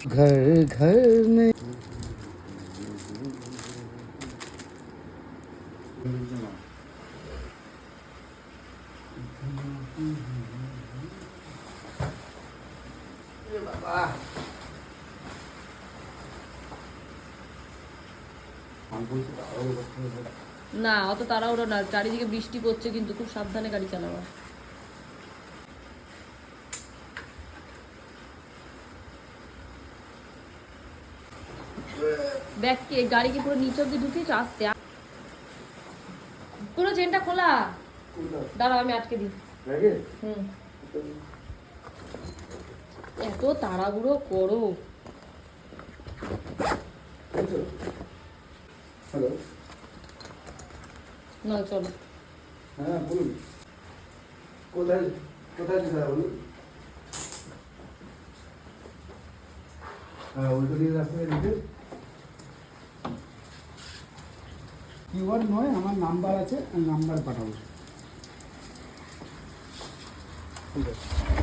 घर घर में না অত তাড়াহুড়ো না, চারিদিকে বৃষ্টি পড়ছে কিন্তু খুব সাবধানে গাড়ি চালাবা। ব্যাগ কি গাড়ি কি পুরো নিচে অব্দি ঢুকিয়েছো? আসতে পুরো চেনটা খোলা, দাঁড়াও আমি আটকে দিই। হুম, এত তাড়াহুড়ো করো। হ্যালো, না চলো। হ্যাঁ বলুন, কোথায় কোথায় যেতে হবে বলুন? হ্যাঁ উল্টো দিকে রাস্তায় দিতে কিউআর নয়, আমার নাম্বার আছে, নাম্বার পাঠাবো। ঠিক আছে।